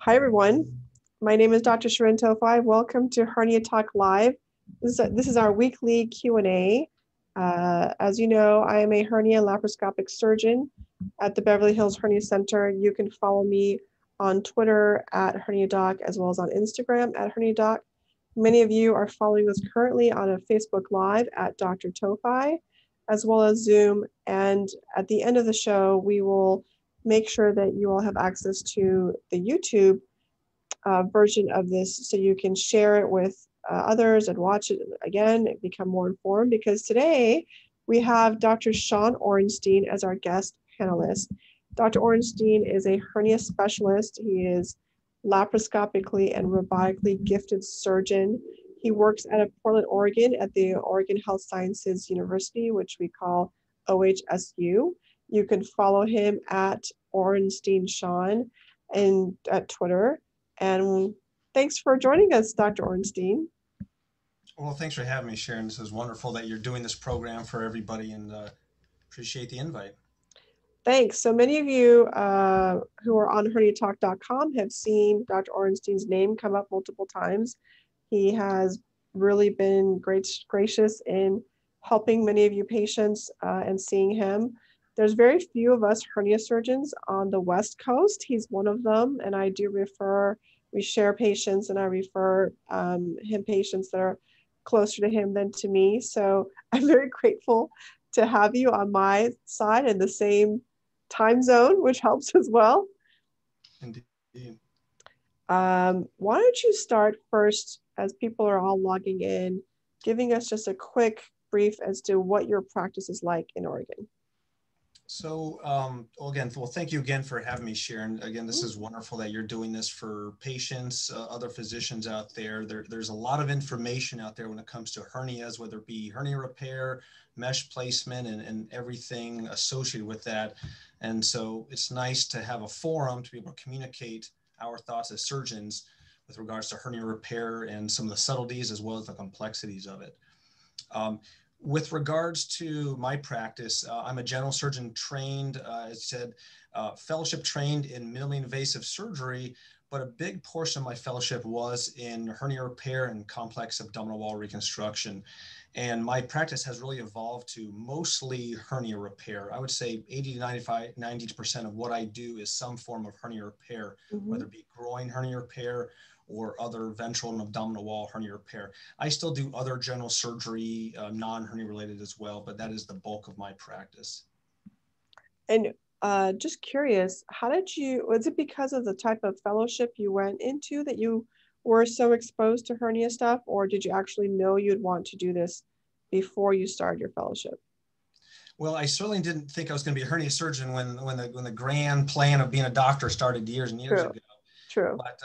Hi, everyone. My name is Dr. Shirin Towfigh. Welcome to HerniaTalk Live. This is our weekly Q&A. As you know, I am a hernia laparoscopic surgeon at the Beverly Hills Hernia Center. You can follow me on Twitter at HerniaDoc, as well as on Instagram at HerniaDoc. Many of you are following us currently on a Facebook Live at Dr. Towfigh, as well as Zoom. And at the end of the show, we will make sure that you all have access to the YouTube version of this so you can share it with others and watch it again and become more informed, because today we have Dr. Sean Orenstein as our guest panelist. Dr. Orenstein is a hernia specialist. He is laparoscopically and robotically gifted surgeon. He works out of Portland, Oregon at the Oregon Health Sciences University, which we call OHSU. You can follow him at Orenstein Sean and at Twitter. And thanks for joining us, Dr. Orenstein. Well, thanks for having me, Sharon. This is wonderful that you're doing this program for everybody, and appreciate the invite. Thanks. So many of you who are on herniatalk.com have seen Dr. Orenstein's name come up multiple times. He has really been gracious in helping many of you patients and seeing him. There's very few of us hernia surgeons on the West Coast. He's one of them, and I do refer, we share patients, and I refer him patients that are closer to him than to me. So I'm very grateful to have you on my side in the same time zone, which helps as well. Indeed. Why don't you start first, as people are all logging in, giving us just a quick brief as to what your practice is like in Oregon. So, thank you again for having me, Sharon. Again, this is wonderful that you're doing this for patients, other physicians out there. There's a lot of information out there when it comes to hernias, whether it be hernia repair, mesh placement, and everything associated with that. And so it's nice to have a forum to be able to communicate our thoughts as surgeons with regards to hernia repair and some of the subtleties as well as the complexities of it. With regards to my practice, I'm a general surgeon trained, as I said, fellowship trained in minimally invasive surgery, but a big portion of my fellowship was in hernia repair and complex abdominal wall reconstruction. And my practice has really evolved to mostly hernia repair. I would say 80 to 90% of what I do is some form of hernia repair, whether it be groin hernia repair or other ventral and abdominal wall hernia repair. I still do other general surgery, non-hernia related as well, but that is the bulk of my practice. And just curious, was it because of the type of fellowship you went into that you were so exposed to hernia stuff, or did you actually know you'd want to do this before you started your fellowship? Well, I certainly didn't think I was going to be a hernia surgeon when the grand plan of being a doctor started years and years ago. True. But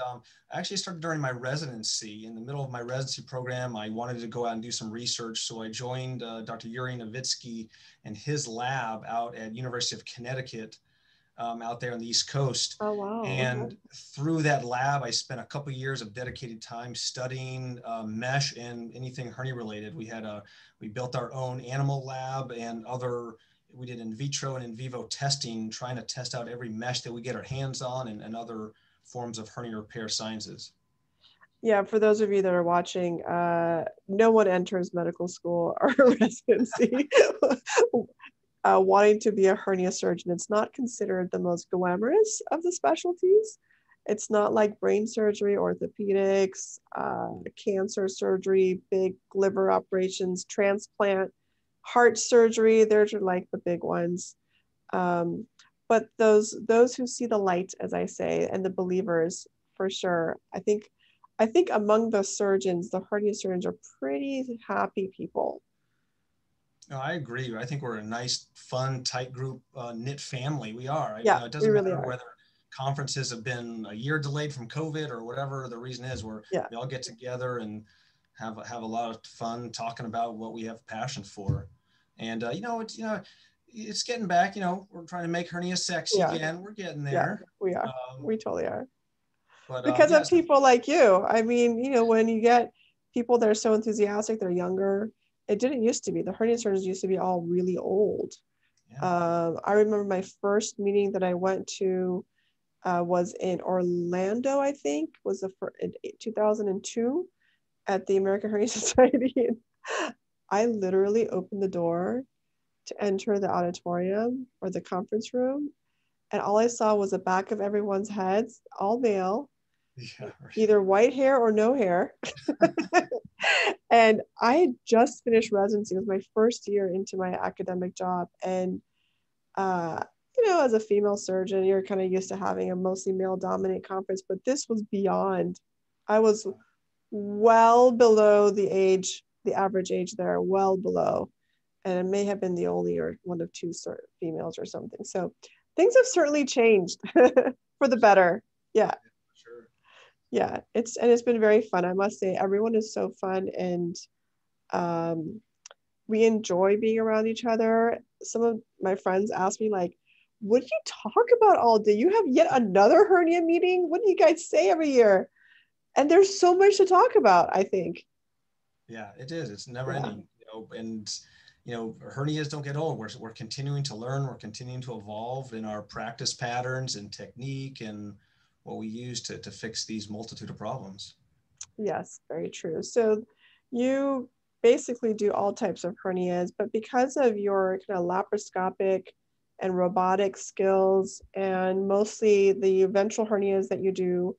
I actually started during my residency. In the middle of my residency program, I wanted to go out and do some research. So I joined Dr. Shirin Towfigh and his lab out at University of Connecticut out there on the East Coast. Oh, wow. And through that lab, I spent a couple of years of dedicated time studying mesh and anything hernia related. We built our own animal lab and we did in vitro and in vivo testing, trying to test out every mesh that we get our hands on and other forms of hernia repair sciences. Yeah, for those of you that are watching, no one enters medical school or residency wanting to be a hernia surgeon. It's not considered the most glamorous of the specialties. It's not like brain surgery, orthopedics, cancer surgery, big liver operations, transplant, heart surgery. Those are like the big ones. But those who see the light, as I say, and the believers, for sure. I think among the surgeons, the hernia surgeons are pretty happy people. No, I agree. I think we're a nice, fun, tight group, knit family. We are. Yeah, it doesn't really matter are. whether conferences have been a year delayed from COVID or whatever the reason is. We all get together and have a lot of fun talking about what we have passion for. And it's getting back. We're trying to make hernia sexy again. We're getting there. Yeah, we are. We totally are. But because of people like you. I mean, when you get people that are so enthusiastic, they're younger. It didn't used to be. The hernia surgeons used to be all really old. Yeah. I remember my first meeting that I went to was in Orlando, I think, was in 2002 at the American Hernia Society. I literally opened the door to enter the auditorium or the conference room, and all I saw was the back of everyone's heads, all male, Yeah, right. either white hair or no hair. And I had just finished residency. It was my first year into my academic job. And, as a female surgeon, you're kind of used to having a mostly male dominant conference, but this was beyond. I was well below the average age there, well below. And it may have been the only or one of two females or something. So things have certainly changed for the better. Yeah. Sure. Yeah, it's been very fun. I must say, everyone is so fun, and we enjoy being around each other. Some of my friends ask me, like, what do you talk about all day? You have yet another hernia meeting? What do you guys say every year? And there's so much to talk about, I think. Yeah, it is. It's never ending. And hernias don't get old. We're continuing to learn. We're continuing to evolve in our practice patterns and technique and what we use to fix these multitude of problems. Yes, very true. So you basically do all types of hernias, but because of your kind of laparoscopic and robotic skills and mostly the ventral hernias that you do,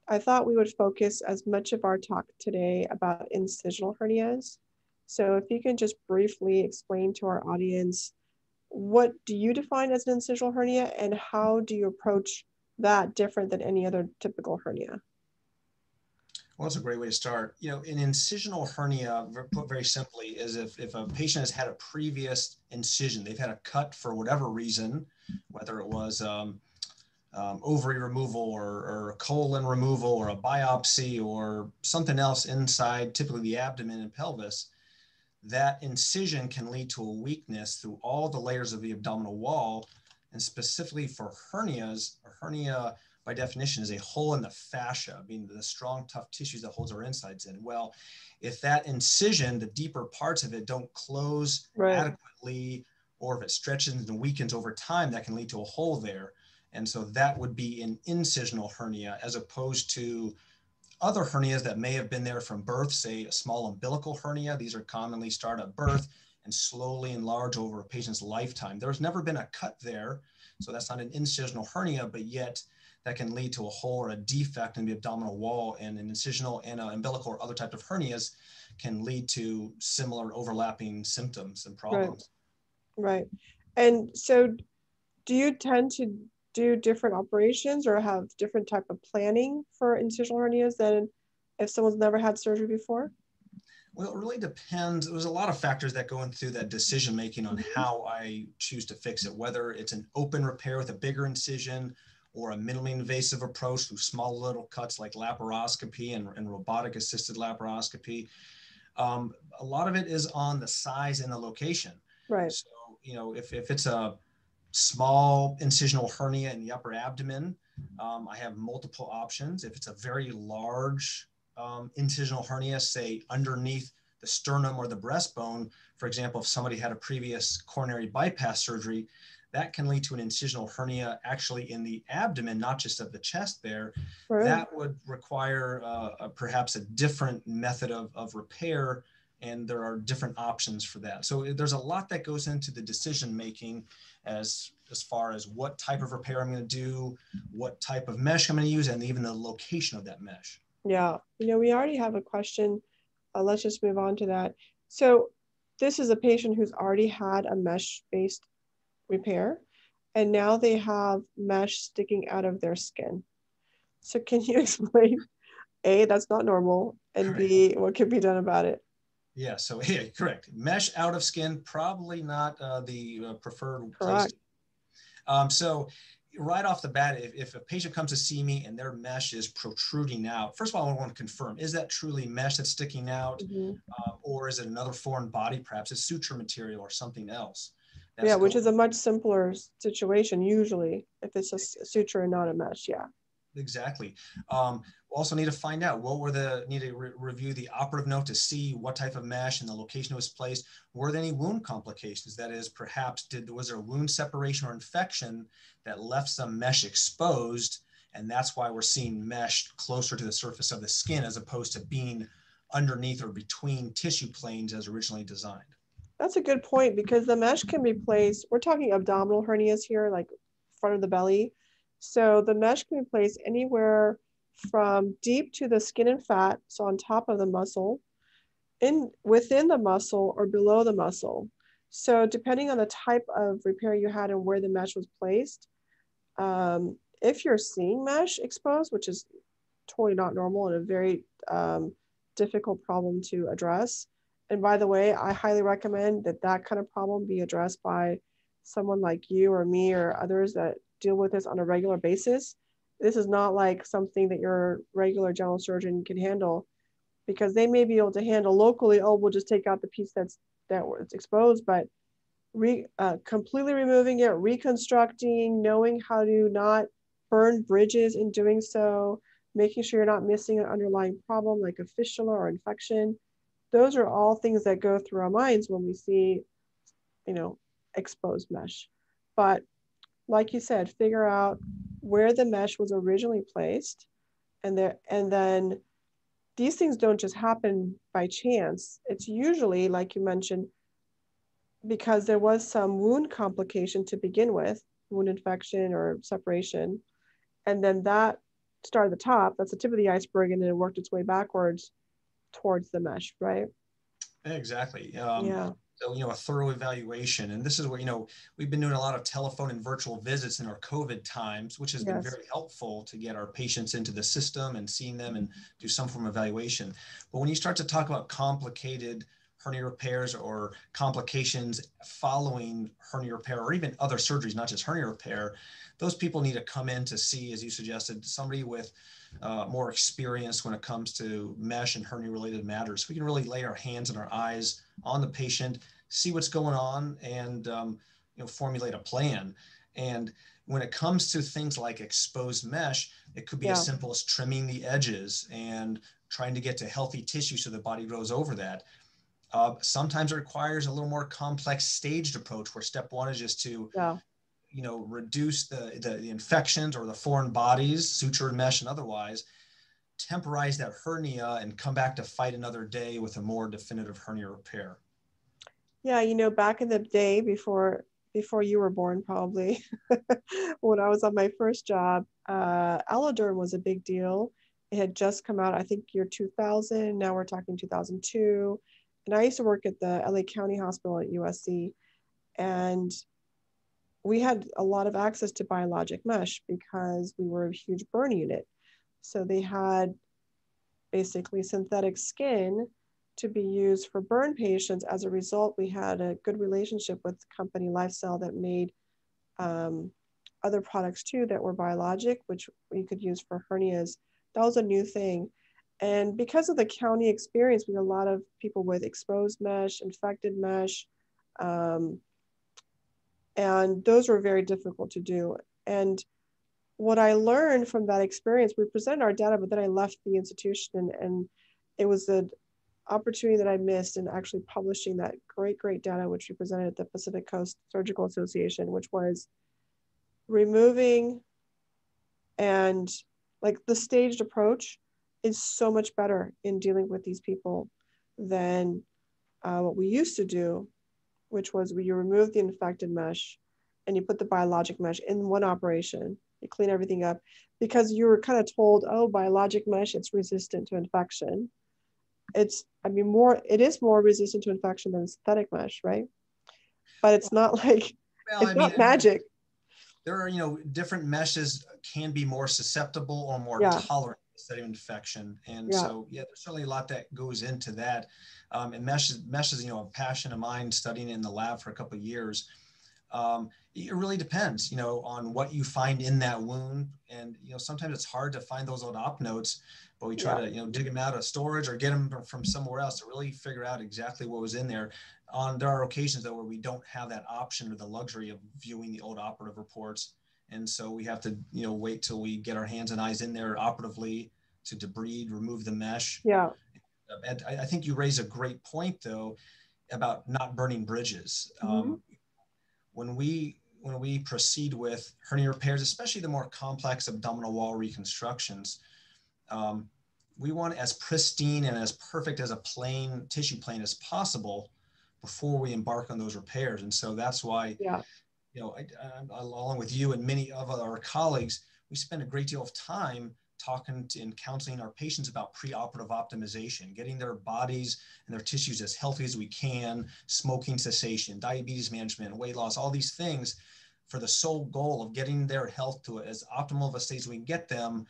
I thought we would focus as much of our talk today about incisional hernias. So if you can just briefly explain to our audience, what do you define as an incisional hernia, and how do you approach that different than any other typical hernia? Well, that's a great way to start. An incisional hernia, put very simply, is if a patient has had a previous incision, they've had a cut for whatever reason, whether it was ovary removal or colon removal or a biopsy or something else inside, typically the abdomen and pelvis, that incision can lead to a weakness through all the layers of the abdominal wall. And specifically for hernias, a hernia by definition is a hole in the fascia, being the strong, tough tissues that holds our insides in. Well, if that incision, the deeper parts of it, don't close adequately, or if it stretches and weakens over time, that can lead to a hole there. And so that would be an incisional hernia, as opposed to other hernias that may have been there from birth, say a small umbilical hernia. These are commonly start at birth and slowly enlarge over a patient's lifetime. There's never been a cut there, so that's not an incisional hernia, but yet that can lead to a hole or a defect in the abdominal wall, and an incisional and an umbilical or other types of hernias can lead to similar overlapping symptoms and problems. Right. And so do you tend to do different operations or have different type of planning for incisional hernias than if someone's never had surgery before? Well, it really depends. There's a lot of factors that go into that decision making on how I choose to fix it, whether it's an open repair with a bigger incision or a minimally invasive approach through small little cuts like laparoscopy and robotic assisted laparoscopy. A lot of it is on the size and the location. Right. So, if it's a small incisional hernia in the upper abdomen, I have multiple options. If it's a very large incisional hernia, say underneath the sternum or the breastbone, for example, if somebody had a previous coronary bypass surgery, that can lead to an incisional hernia actually in the abdomen, not just of the chest there. Right. That would require perhaps a different method of repair, and there are different options for that. So there's a lot that goes into the decision making as far as what type of repair I'm going to do, what type of mesh I'm going to use, and even the location of that mesh. Yeah, we already have a question. Let's just move on to that. So this is a patient who's already had a mesh-based repair, and now they have mesh sticking out of their skin. So can you explain, A, that's not normal, and B, what can be done about it? Yeah, so yeah, correct. Mesh out of skin, probably not the preferred place. So right off the bat, if a patient comes to see me and their mesh is protruding out, first of all, I want to confirm, is that truly mesh that's sticking out, or is it another foreign body? Perhaps it's suture material or something else. Which is a much simpler situation usually if it's a suture and not a mesh. Yeah. Exactly. We'll also need to find out need to review the operative note to see what type of mesh and the location it was placed. Were there any wound complications? That is, perhaps was there a wound separation or infection that left some mesh exposed? And that's why we're seeing mesh closer to the surface of the skin as opposed to being underneath or between tissue planes as originally designed. That's a good point, because the mesh can be placed, we're talking abdominal hernias here, like front of the belly. So the mesh can be placed anywhere from deep to the skin and fat, so on top of the muscle, within the muscle, or below the muscle. So depending on the type of repair you had and where the mesh was placed, if you're seeing mesh exposed, which is totally not normal and a very difficult problem to address. And by the way, I highly recommend that that kind of problem be addressed by someone like you or me or others that deal with this on a regular basis. This is not like something that your regular general surgeon can handle, because they may be able to handle locally, oh, we'll just take out the piece that was exposed, but completely removing it, reconstructing, knowing how to not burn bridges in doing so, making sure you're not missing an underlying problem like a fistula or infection. Those are all things that go through our minds when we see, exposed mesh. But like you said, figure out where the mesh was originally placed, and then these things don't just happen by chance. It's usually, like you mentioned, because there was some wound complication to begin with, wound infection or separation, and then that started at the top, that's the tip of the iceberg, and then it worked its way backwards towards the mesh, right? Exactly. Yeah. So, a thorough evaluation. And this is where, we've been doing a lot of telephone and virtual visits in our COVID times, which has been very helpful to get our patients into the system and seeing them and do some form of evaluation. But when you start to talk about complicated hernia repairs or complications following hernia repair, or even other surgeries, not just hernia repair, those people need to come in to see, as you suggested, somebody with more experience when it comes to mesh and hernia-related matters. We can really lay our hands and our eyes on the patient, see what's going on, and formulate a plan. And when it comes to things like exposed mesh, it could be as simple as trimming the edges and trying to get to healthy tissue so the body grows over that. Sometimes it requires a little more complex staged approach, where step one is just to reduce the infections or the foreign bodies, sutured mesh and otherwise, temporize that hernia, and come back to fight another day with a more definitive hernia repair. Yeah, back in the day before you were born, probably, when I was on my first job, alloderm was a big deal. It had just come out, I think, year 2000. Now we're talking 2002. And I used to work at the LA County Hospital at USC, and we had a lot of access to biologic mesh because we were a huge burn unit. So they had basically synthetic skin to be used for burn patients. As a result, we had a good relationship with the company Lifestyle that made other products too that were biologic, which we could use for hernias. That was a new thing. And because of the county experience, we had a lot of people with exposed mesh, infected mesh, and those were very difficult to do. And what I learned from that experience, we presented our data, but then I left the institution, and it was an opportunity that I missed in actually publishing that great data, which we presented at the Pacific Coast Surgical Association, which was removing, and like the staged approach is so much better in dealing with these people than what we used to do, which was where you remove the infected mesh and you put the biologic mesh in one operation. You clean everything up because you were kind of told, oh, biologic mesh, it's resistant to infection. It is more resistant to infection than synthetic mesh, right? But it's not like, not magic. There are, different meshes can be more susceptible or more tolerant to the setting of infection. And so, there's certainly a lot that goes into that. And mesh is, a passion of mine, studying in the lab for a couple of years. It really depends, on what you find in that wound. And, sometimes it's hard to find those old op notes, but we try to, dig them out of storage or get them from somewhere else to really figure out exactly what was in there. There are occasions, though, where we don't have that option or the luxury of viewing the old operative reports. And so we have to, wait till we get our hands and eyes in there operatively to debride, remove the mesh. Yeah. And I think you raise a great point, though, about not burning bridges. Mm-hmm. When we proceed with hernia repairs, especially the more complex abdominal wall reconstructions, we want as pristine and as perfect as a tissue plane as possible before we embark on those repairs. And so that's why, along with you and many of our colleagues, we spend a great deal of time talking to and counseling our patients about preoperative optimization, getting their bodies and their tissues as healthy as we can, smoking cessation, diabetes management, weight loss, all these things for the sole goal of getting their health to as optimal of a state as we can get them,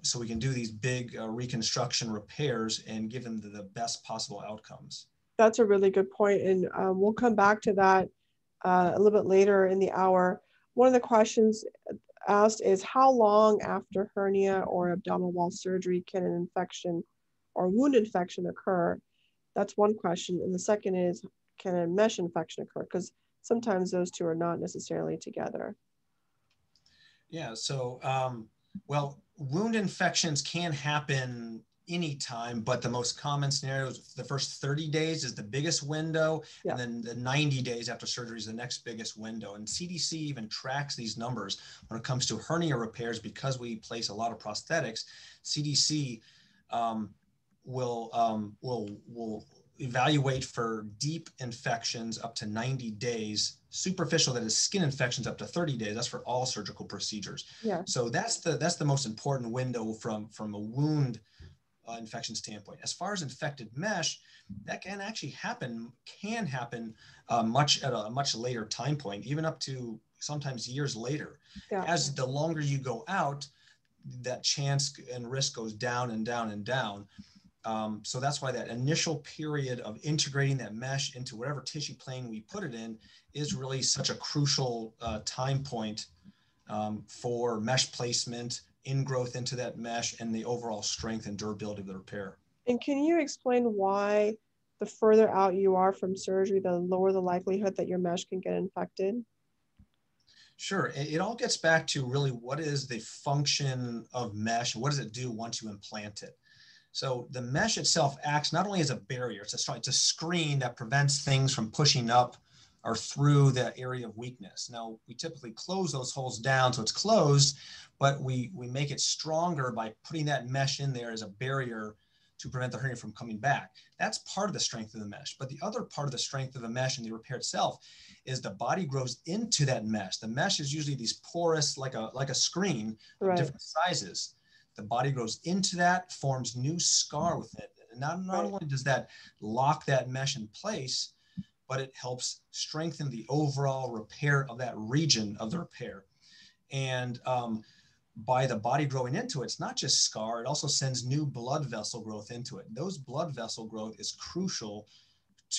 so we can do these big reconstruction repairs and give them the best possible outcomes. That's a really good point. And we'll come back to that a little bit later in the hour. One of the questions asked is, how long after hernia or abdominal wall surgery can an infection or wound infection occur? That's one question. And the second is, can a mesh infection occur? Because sometimes those two are not necessarily together. Yeah, so, well, wound infections can happen anytime, but the most common scenario is the first 30 days is the biggest window, and then the 90 days after surgery is the next biggest window. And CDC even tracks these numbers when it comes to hernia repairs because we place a lot of prosthetics. CDC will evaluate for deep infections up to 90 days, superficial, that is skin infections, up to 30 days. That's for all surgical procedures. Yeah. So that's the most important window from a wound infection standpoint. As far as infected mesh, that can actually happen at a much later time point, even up to sometimes years later. Yeah. As the longer you go out, that chance and risk goes down and down and down. So that's why that initial period of integrating that mesh into whatever tissue plane we put it in is really such a crucial time point for mesh placement, ingrowth into that mesh, and the overall strength and durability of the repair. And can you explain why the further out you are from surgery, the lower the likelihood that your mesh can get infected? Sure. It all gets back to really what is the function of mesh and what does it do once you implant it. So the mesh itself acts not only as a barrier, it's a screen that prevents things from pushing up or through the area of weakness. Now, we typically close those holes down so it's closed, but we make it stronger by putting that mesh in there as a barrier to prevent the hernia from coming back. That's part of the strength of the mesh. But the other part of the strength of the mesh and the repair itself is the body grows into that mesh. The mesh is usually these porous, like a screen of different sizes. The body grows into that, forms new scar with it. And not only does that lock that mesh in place, but it helps strengthen the overall repair of that region of the repair. And by the body growing into it, it's not just scar, it also sends new blood vessel growth into it. Those blood vessel growth is crucial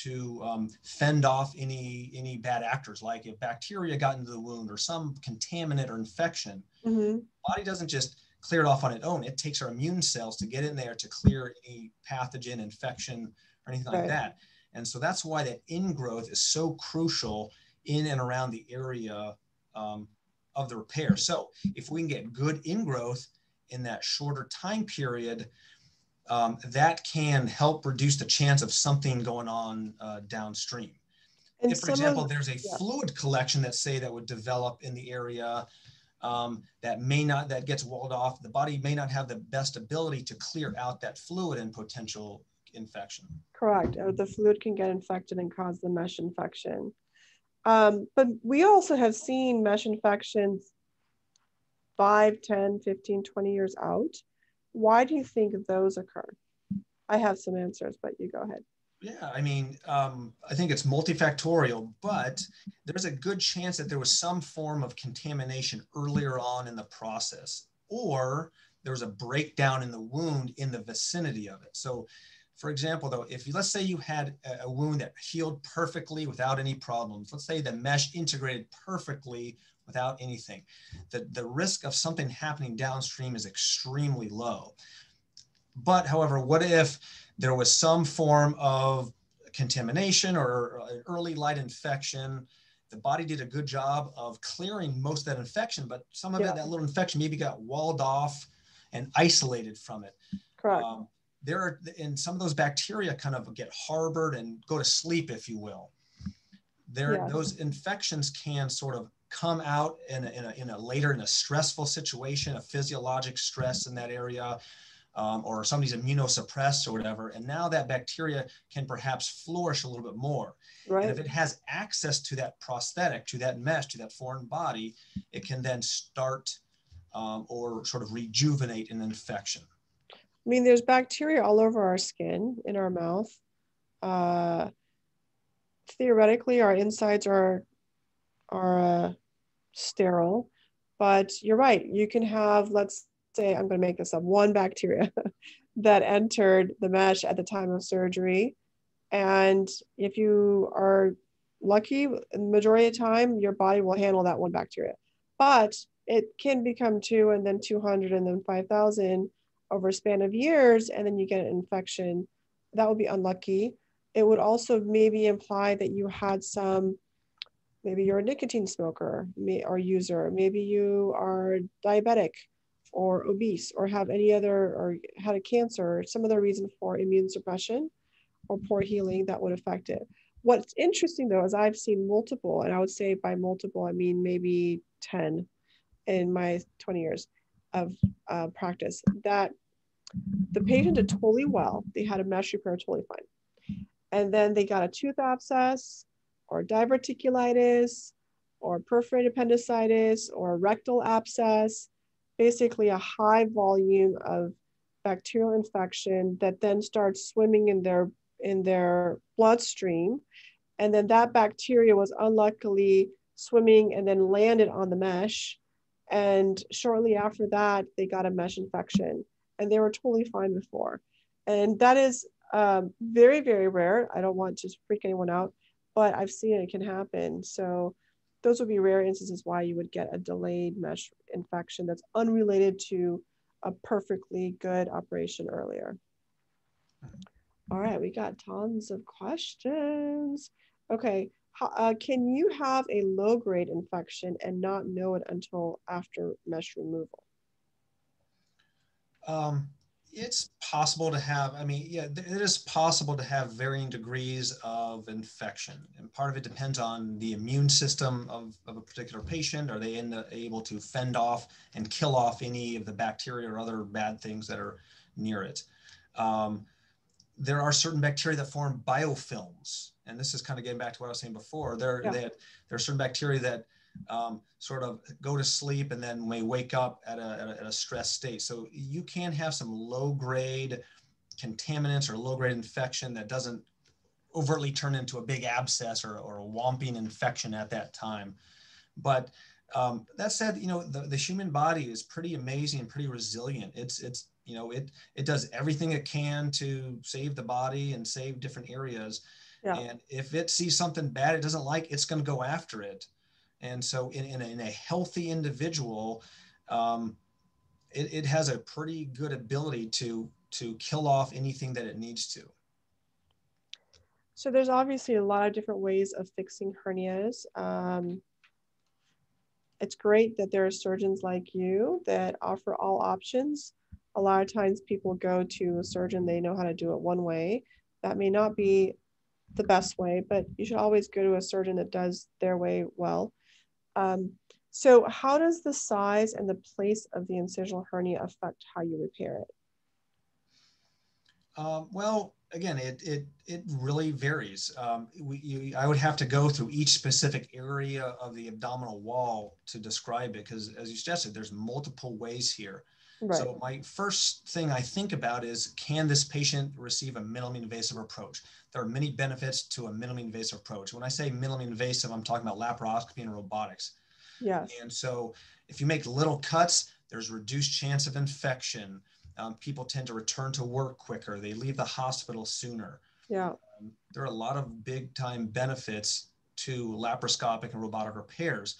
to fend off any bad actors, like if bacteria got into the wound or some contaminant or infection. The body doesn't just clear it off on its own. It takes our immune cells to get in there to clear any pathogen, infection, or anything like that. And so that's why that ingrowth is so crucial in and around the area of the repair. So if we can get good ingrowth in that shorter time period, that can help reduce the chance of something going on downstream. And if, for example, there's a fluid collection that would develop in the area that gets walled off, the body may not have the best ability to clear out that fluid and potential infection. Correct. The fluid can get infected and cause the mesh infection. But we also have seen mesh infections 5, 10, 15, 20 years out. Why do you think those occur? I have some answers, but you go ahead. Yeah, I mean, I think it's multifactorial, but there's a good chance that there was some form of contamination earlier on in the process, or there was a breakdown in the wound in the vicinity of it. So, for example, though, let's say you had a wound that healed perfectly without any problems. Let's say the mesh integrated perfectly without anything. The risk of something happening downstream is extremely low. But, however, what if there was some form of contamination or an early light infection the body did a good job of clearing most of that infection, but some of it, that little infection maybe got walled off and isolated from it. Correct. And some of those bacteria kind of get harbored and go to sleep, if you will. Those infections can sort of come out in a stressful situation, a physiologic stress in that area, or somebody's immunosuppressed or whatever. And now that bacteria can perhaps flourish a little bit more. Right. And if it has access to that prosthetic, to that mesh, to that foreign body, it can then start or sort of rejuvenate an infection. I mean, there's bacteria all over our skin, in our mouth. Theoretically, our insides are sterile, but you're right. You can have, let's say, I'm going to make this up, one bacteria that entered the mesh at the time of surgery. And if you are lucky, the majority of the time, your body will handle that one bacteria. But it can become 2 and then 200 and then 5,000 over a span of years, and then you get an infection. That would be unlucky. It would also maybe imply that you had maybe you're a nicotine smoker or user, maybe you are diabetic or obese or have any other, or had a cancer or some other reason for immune suppression or poor healing that would affect it. What's interesting though, is I've seen multiple, and I would say by multiple, I mean maybe 10 in my 20 years of practice, that the patient did totally well. They had a mesh repair totally fine. And then they got a tooth abscess or diverticulitis or perforated appendicitis or rectal abscess, basically a high volume of bacterial infection that then starts swimming in their bloodstream. And then that bacteria was unluckily swimming and then landed on the mesh. And shortly after that, they got a mesh infection, and they were totally fine before. And that is very, very rare. I don't want to freak anyone out, but I've seen it can happen. So those would be rare instances why you would get a delayed mesh infection that's unrelated to a perfectly good operation earlier. All right, we got tons of questions. Okay, can you have a low-grade infection and not know it until after mesh removal? It's possible to have, it is possible to have varying degrees of infection. And part of it depends on the immune system of a particular patient. Are they able to fend off and kill off any of the bacteria or other bad things that are near it? There are certain bacteria that form biofilms. And this is kind of getting back to what I was saying before. There are certain bacteria that sort of go to sleep and then may wake up at a stress state. So you can have some low-grade contaminants or low-grade infection that doesn't overtly turn into a big abscess or a whomping infection at that time. But that said, the human body is pretty amazing and pretty resilient. It does everything it can to save the body and save different areas. Yeah. And if it sees something bad it doesn't like, it's going to go after it. And so in a healthy individual, it has a pretty good ability to kill off anything that it needs to. So there's obviously a lot of different ways of fixing hernias. It's great that there are surgeons like you that offer all options. A lot of times people go to a surgeon, they know how to do it one way. That may not be the best way, but you should always go to a surgeon that does their way well. So how does the size and the place of the incisional hernia affect how you repair it? Well, again, it really varies. I would have to go through each specific area of the abdominal wall to describe it, because as you suggested, there's multiple ways here. Right. So my first thing I think about is, can this patient receive a minimally invasive approach? There are many benefits to a minimally invasive approach. When I say minimally invasive, I'm talking about laparoscopy and robotics. Yes. And so if you make little cuts, there's reduced chance of infection. People tend to return to work quicker. They leave the hospital sooner. Yeah. There are a lot of big time benefits to laparoscopic and robotic repairs.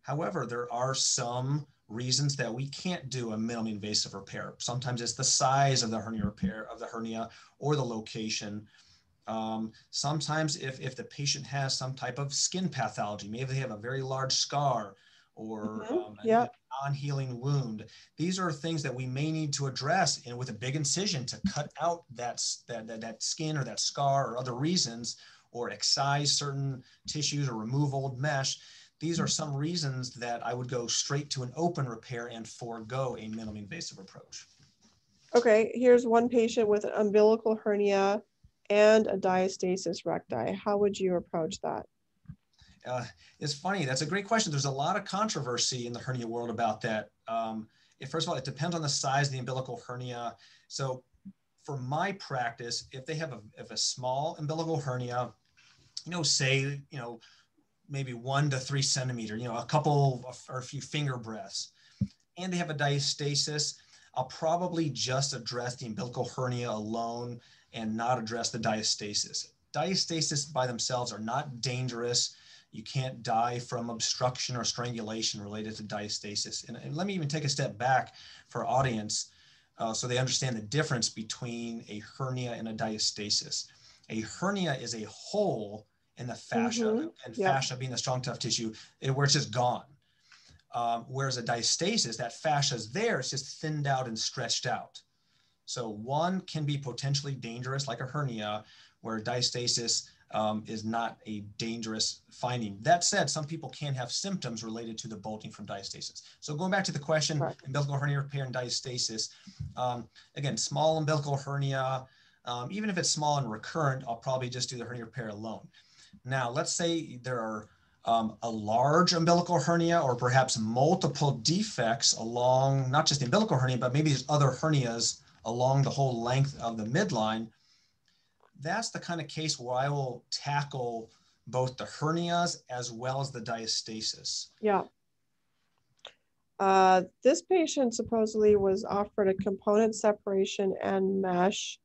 However, there are some reasons that we can't do a minimally invasive repair. Sometimes it's the size of the hernia repair, of the hernia, or the location. Sometimes if the patient has some type of skin pathology, maybe they have a very large scar or Yeah. a non-healing wound. These are things that we may need to address with a big incision to cut out that skin or that scar or other reasons, or excise certain tissues or remove old mesh. These are some reasons that I would go straight to an open repair and forego a minimally invasive approach. Okay, here's one patient with an umbilical hernia and a diastasis recti. How would you approach that? It's funny. That's a great question. There's a lot of controversy in the hernia world about that. First of all, it depends on the size of the umbilical hernia. So for my practice, if they have a small umbilical hernia, say, maybe 1 to 3 centimeter, a couple or a few finger breaths, and they have a diastasis, I'll probably just address the umbilical hernia alone and not address the diastasis. Diastasis by themselves are not dangerous. You can't die from obstruction or strangulation related to diastasis. And let me even take a step back for our audience so they understand the difference between a hernia and a diastasis. A hernia is a hole in the fascia, and fascia being the strong, tough tissue, where it's just gone. Whereas a diastasis, that fascia is there, it's just thinned out and stretched out. So one can be potentially dangerous, like a hernia, where diastasis is not a dangerous finding. That said, some people can have symptoms related to the bulging from diastasis. So going back to the question, umbilical hernia repair and diastasis, again, small umbilical hernia, even if it's small and recurrent, I'll probably just do the hernia repair alone. Now, let's say there are a large umbilical hernia or perhaps multiple defects along not just the umbilical hernia, but maybe there's other hernias along the whole length of the midline. That's the kind of case where I will tackle both the hernias as well as the diastasis. Yeah. This patient supposedly was offered a component separation and mesh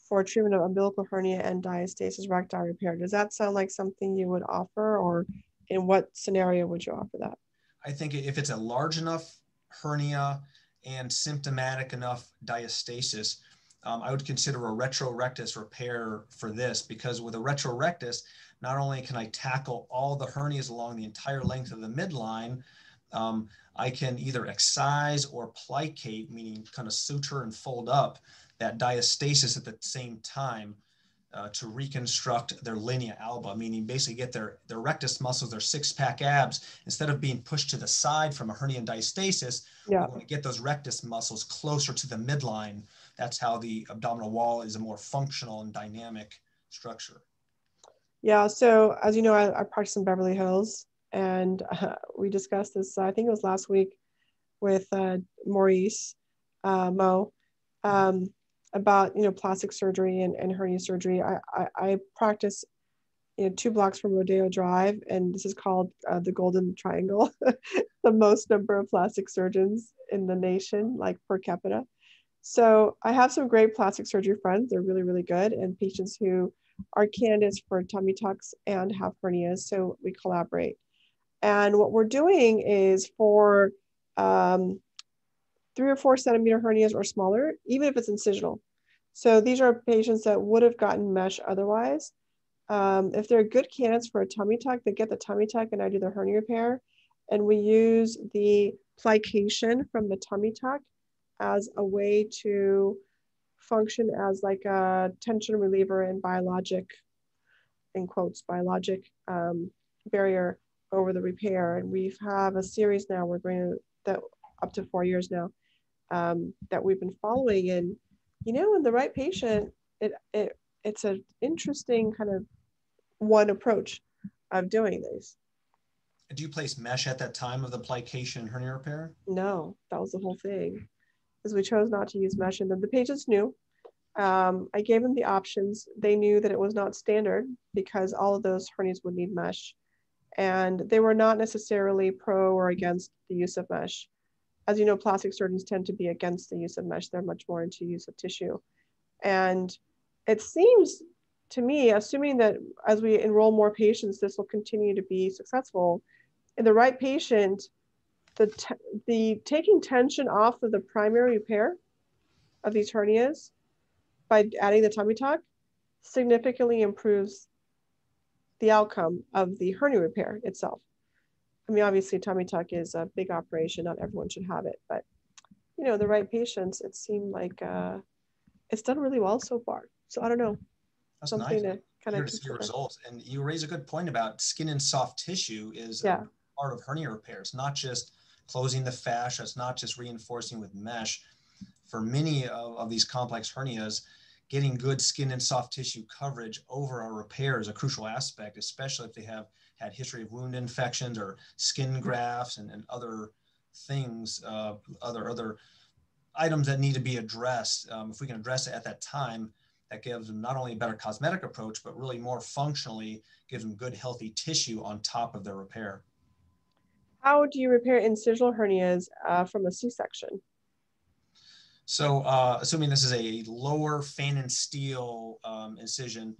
for treatment of umbilical hernia and diastasis recti repair. Does that sound like something you would offer, or in what scenario would you offer that? I think if it's a large enough hernia and symptomatic enough diastasis, I would consider a retrorectus repair for this, because with a retrorectus, not only can I tackle all the hernias along the entire length of the midline, I can either excise or plicate, meaning kind of suture and fold up that diastasis at the same time to reconstruct their linea alba, meaning basically get their rectus muscles, their six-pack abs, instead of being pushed to the side from a hernia and diastasis, we want to get those rectus muscles closer to the midline. That's how the abdominal wall is a more functional and dynamic structure. Yeah, so as you know, I practice in Beverly Hills, and we discussed this, I think it was last week, with Maurice Mo, about plastic surgery and hernia surgery. I practice 2 blocks from Rodeo Drive, and this is called the Golden Triangle, the most number of plastic surgeons in the nation, like per capita. So I have some great plastic surgery friends. They're really, really good, and patients who are candidates for tummy tucks and have hernias. So we collaborate. And what we're doing is for 3 or 4 centimeter hernias or smaller, even if it's incisional. So these are patients that would have gotten mesh otherwise. If they're good candidates for a tummy tuck, they get the tummy tuck and I do the hernia repair. And we use the plication from the tummy tuck as a way to function as like a tension reliever and biologic, in quotes, biologic barrier over the repair. And we have a series now, we're going to, that up to 4 years now, that we've been following. And in the right patient, it's an interesting kind of one approach of doing this. Do you place mesh at that time of the plication hernia repair? No, that was the whole thing, is we chose not to use mesh. And then the patients knew. I gave them the options. They knew that it was not standard because all of those hernias would need mesh. And they were not necessarily pro or against the use of mesh. As you know, plastic surgeons tend to be against the use of mesh. They're much more into use of tissue. And it seems to me, assuming that as we enroll more patients, this will continue to be successful. In the right patient, the taking tension off of the primary repair of these hernias by adding the tummy tuck significantly improves the outcome of the hernia repair itself. I mean, obviously tummy tuck is a big operation. Not everyone should have it, but you know, the right patients, it seemed like it's done really well so far. So I don't know. That's Something nice. to kind Here of to see consider. results. And you raise a good point about skin and soft tissue is Yeah. a part of hernia repair. It's not just closing the fascia. It's not just reinforcing with mesh. For many of these complex hernias, getting good skin and soft tissue coverage over a repair is a crucial aspect, especially if they have had history of wound infections or skin grafts and other things, other items that need to be addressed. If we can address it at that time, that gives them not only a better cosmetic approach, but really more functionally gives them good, healthy tissue on top of their repair. How do you repair incisional hernias from a C-section? So assuming this is a lower Fannin steel incision,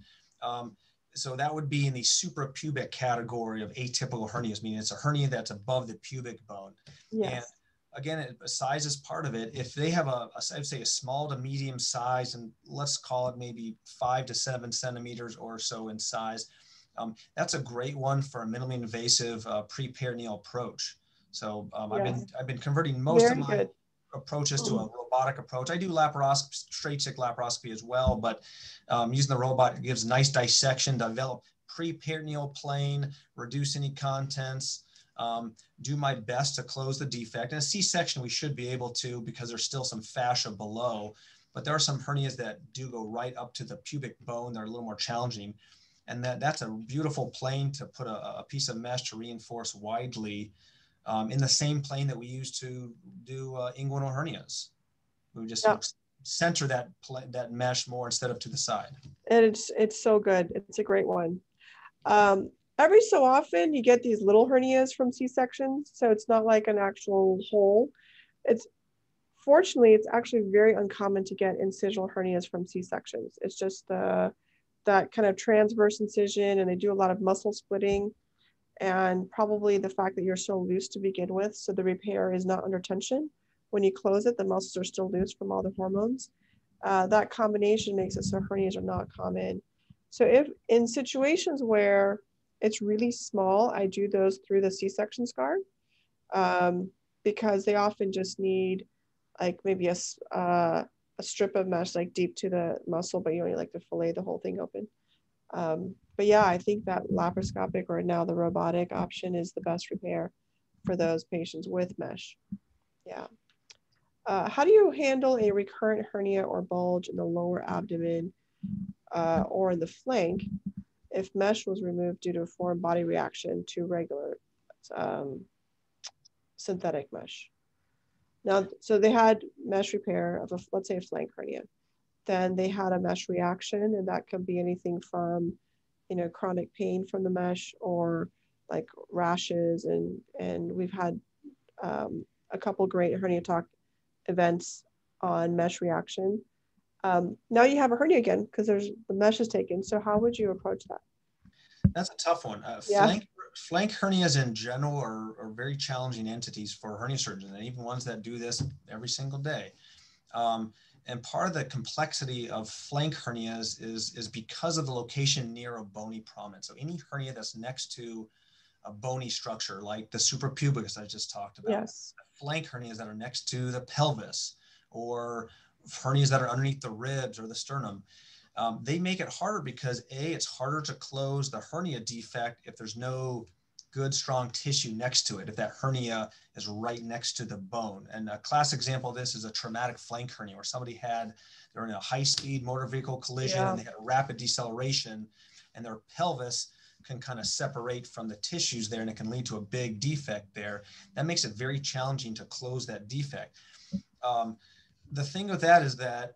so that would be in the suprapubic category of atypical hernias, meaning it's a hernia that's above the pubic bone. Yes. And again, size is part of it. If they have I'd say a small to medium size, and let's call it maybe 5 to 7 centimeters or so in size, that's a great one for a minimally invasive pre-peritoneal approach. So Yes. I've been converting most Very of my good. approaches to a robotic approach. I do laparoscopy, straight stick laparoscopy as well, but using the robot gives nice dissection, develop pre-peritoneal plane, reduce any contents, do my best to close the defect. In a C-section, we should be able to, because there's still some fascia below, but there are some hernias that do go right up to the pubic bone. They're a little more challenging. And that's a beautiful plane to put a piece of mesh to reinforce widely in the same plane that we use to do inguinal hernias. We just center that mesh more instead of to the side. And it's so good. It's a great one. Every so often you get these little hernias from C-sections, so it's not like an actual hole. Fortunately, it's actually very uncommon to get incisional hernias from C-sections. It's just that kind of transverse incision, and they do a lot of muscle splitting, and probably the fact that you're so loose to begin with, so the repair is not under tension. When you close it, the muscles are still loose from all the hormones. That combination makes it so hernias are not common. So if in situations where it's really small, I do those through the C-section scar because they often just need like maybe a strip of mesh like deep to the muscle, but you only like to fillet the whole thing open. But yeah, I think that laparoscopic or now the robotic option is the best repair for those patients with mesh. Yeah. How do you handle a recurrent hernia or bulge in the lower abdomen or in the flank if mesh was removed due to a foreign body reaction to regular synthetic mesh? Now, so they had mesh repair of let's say a flank hernia. Then they had a mesh reaction, and that could be anything from, you know, chronic pain from the mesh or like rashes. And we've had a couple great HerniaTalk events on mesh reaction. Now you have a hernia again because the mesh is taken. So how would you approach that? That's a tough one. Yeah. Flank hernias in general are very challenging entities for hernia surgeons, and even ones that do this every single day. And part of the complexity of flank hernias is because of the location near a bony prominence. So any hernia that's next to a bony structure, like the suprapubic I just talked about, Yes. flank hernias that are next to the pelvis, or hernias that are underneath the ribs or the sternum, they make it harder because it's harder to close the hernia defect if there's no good, strong tissue next to it, if that hernia is right next to the bone. And a classic example of this is a traumatic flank hernia where they're in a high-speed motor vehicle collision and they had a rapid deceleration, and their pelvis can kind of separate from the tissues there, and it can lead to a big defect there. That makes it very challenging to close that defect. The thing with that is that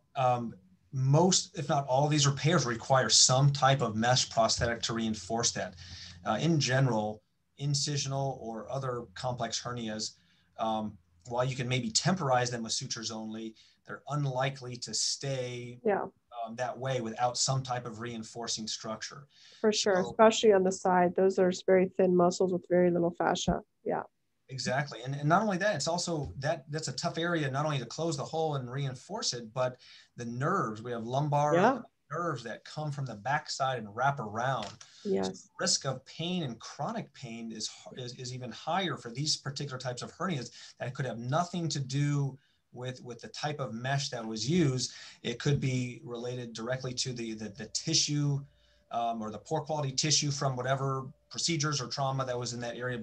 most, if not all of these repairs require some type of mesh prosthetic to reinforce that. In general, incisional or other complex hernias, while you can maybe temporize them with sutures only, they're unlikely to stay that way without some type of reinforcing structure. For sure, especially on the side. Those are very thin muscles with very little fascia. Yeah. Exactly. And not only that, it's also that's a tough area, not only to close the hole and reinforce it, but the nerves. We have lumbar nerves that come from the backside and wrap around. Yes. So the risk of pain and chronic pain is even higher for these particular types of hernias that could have nothing to do with the type of mesh that was used. It could be related directly to the tissue or the poor quality tissue from whatever procedures or trauma that was in that area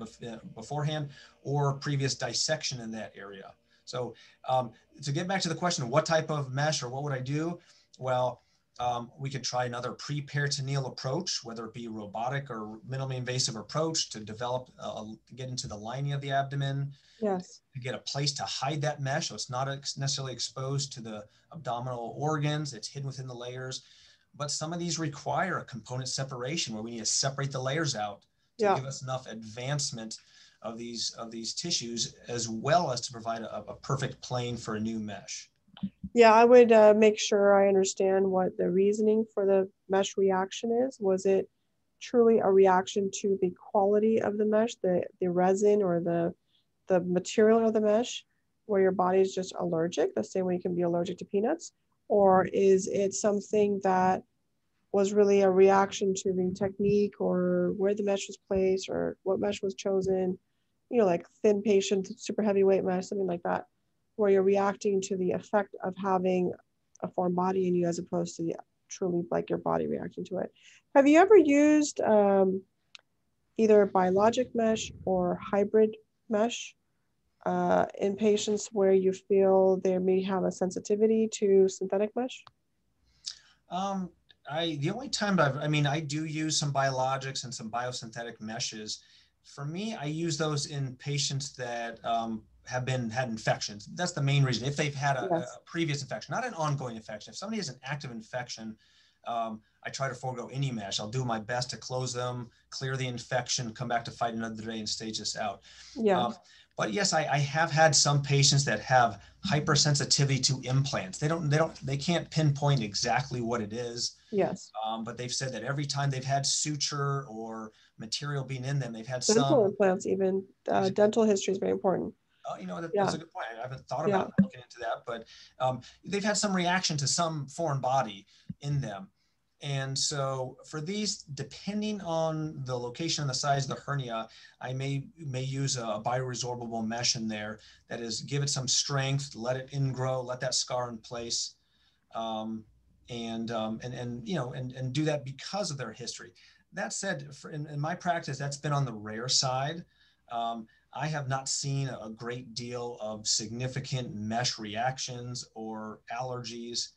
beforehand, or previous dissection in that area. So to get back to the question, what type of mesh or what would I do? Well, we could try another pre-peritoneal approach, whether it be robotic or minimally invasive approach to develop, get into the lining of the abdomen. Yes. To get a place to hide that mesh, so it's not necessarily exposed to the abdominal organs, it's hidden within the layers. But some of these require a component separation where we need to separate the layers out to give us enough advancement of these tissues, as well as to provide a perfect plane for a new mesh. Yeah, I would make sure I understand what the reasoning for the mesh reaction is. Was it truly a reaction to the quality of the mesh, the resin or the material of the mesh, where your body is just allergic, the same way you can be allergic to peanuts? Or is it something that was really a reaction to the technique or where the mesh was placed or what mesh was chosen, you know, like thin patient, super heavyweight mesh, something like that, where you're reacting to the effect of having a foreign body in you as opposed to the truly like your body reacting to it. Have you ever used either biologic mesh or hybrid mesh in patients where you feel they may have a sensitivity to synthetic mesh? The only time I do use some biologics and some biosynthetic meshes. For me, I use those in patients that have had infections. That's the main reason. If they've had a previous infection, not an ongoing infection. If somebody has an active infection, I try to forego any mesh. I'll do my best to close them, clear the infection, come back to fight another day and stage this out. Yeah. But yes, I have had some patients that have hypersensitivity to implants. They can't pinpoint exactly what it is. Yes. But they've said that every time they've had suture or material being in them, they've had dental some implants, even dental history is very important. That's a good point. I haven't thought about looking into that, but they've had some reaction to some foreign body in them. And so for these, depending on the location and the size of the hernia, I may use a bioresorbable mesh in there that is, give it some strength, let it ingrow, let that scar in place, and do that because of their history. That said, in my practice, that's been on the rare side. I have not seen a great deal of significant mesh reactions or allergies.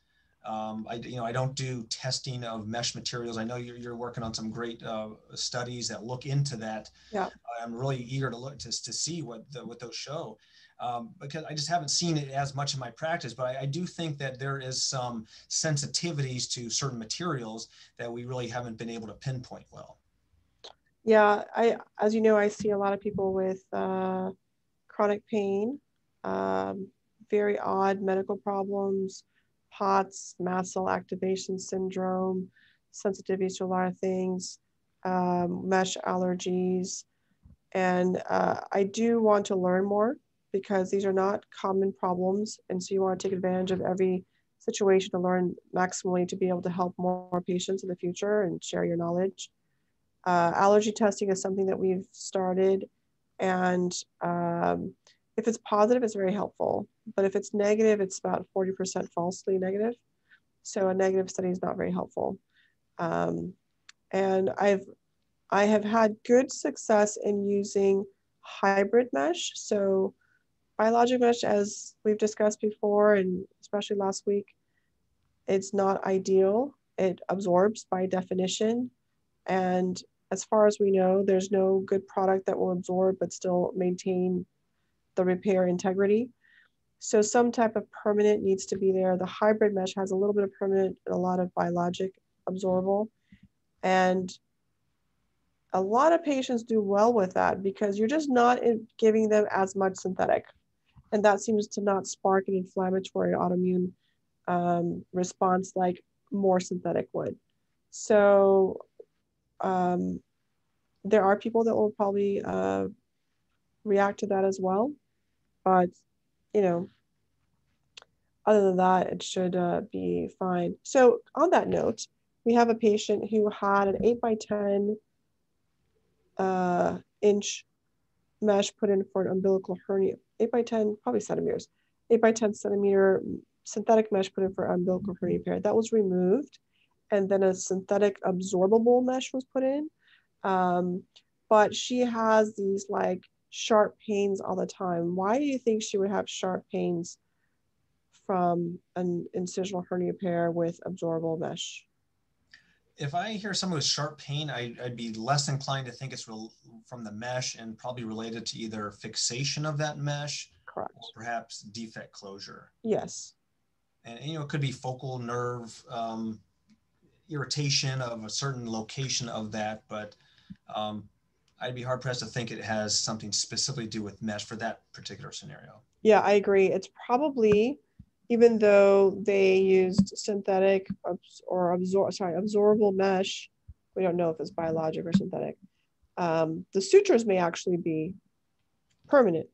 I don't do testing of mesh materials. I know you're working on some great studies that look into that. Yeah. I'm really eager to look to see what those show, because I just haven't seen it as much in my practice. But I do think that there is some sensitivities to certain materials that we really haven't been able to pinpoint well. Yeah, as you know, I see a lot of people with chronic pain, very odd medical problems, POTS, mast cell activation syndrome, sensitivities to a lot of things, mesh allergies. And I do want to learn more because these are not common problems. And so you want to take advantage of every situation to learn maximally to be able to help more patients in the future and share your knowledge. Allergy testing is something that we've started, and if it's positive, it's very helpful. But if it's negative, it's about 40% falsely negative. So a negative study is not very helpful. And I have had good success in using hybrid mesh. So biologic mesh, as we've discussed before, and especially last week, it's not ideal. It absorbs by definition. And as far as we know, there's no good product that will absorb but still maintain the repair integrity. So some type of permanent needs to be there. The hybrid mesh has a little bit of permanent and a lot of biologic absorbable. And a lot of patients do well with that because you're just not giving them as much synthetic. And that seems to not spark an inflammatory autoimmune response like more synthetic would. So there are people that will probably react to that as well. But, other than that, it should be fine. So on that note, we have a patient who had an 8x10 inch mesh put in for an umbilical hernia. 8x10, probably centimeters. 8x10 centimeter synthetic mesh put in for umbilical hernia repair. That was removed, and then a synthetic absorbable mesh was put in. But she has these like sharp pains all the time. Why do you think she would have sharp pains from an incisional hernia repair with absorbable mesh? If I hear someone with sharp pain, I'd be less inclined to think it's from the mesh and probably related to either fixation of that mesh, Correct, or perhaps defect closure. yes. And it could be focal nerve irritation of a certain location of that, but I'd be hard pressed to think it has something specifically to do with mesh for that particular scenario. Yeah, I agree. It's probably, even though they used synthetic or absorbable mesh, we don't know if it's biologic or synthetic. The sutures may actually be permanent,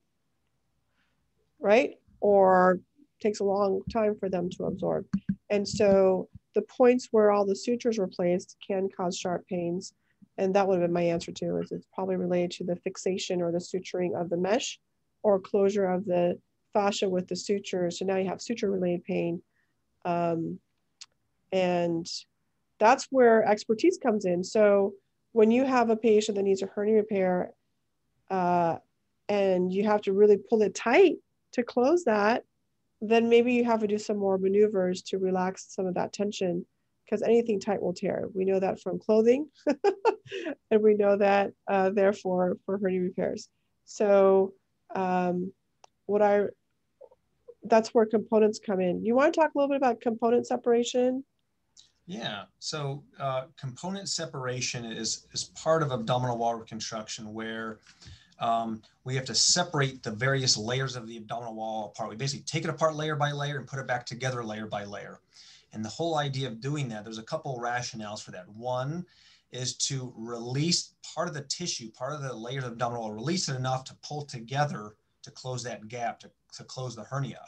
right? Or takes a long time for them to absorb. And so the points where all the sutures were placed can cause sharp pains. And that would have been my answer too, is it's probably related to the fixation or the suturing of the mesh or closure of the fascia with the sutures. So now you have suture-related pain. And that's where expertise comes in. So when you have a patient that needs a hernia repair and you have to really pull it tight to close that, then maybe you have to do some more maneuvers to relax some of that tension, because anything tight will tear. We know that from clothing, and we know that therefore for hernia repairs. So that's where components come in. You want to talk a little bit about component separation? Yeah, so component separation is part of abdominal wall reconstruction, where we have to separate the various layers of the abdominal wall apart. We basically take it apart layer by layer and put it back together layer by layer. And the whole idea of doing that, there's a couple rationales for that. One is to release part of the tissue, part of the layers of the abdominal wall, release it enough to pull together to close that gap, to close the hernia.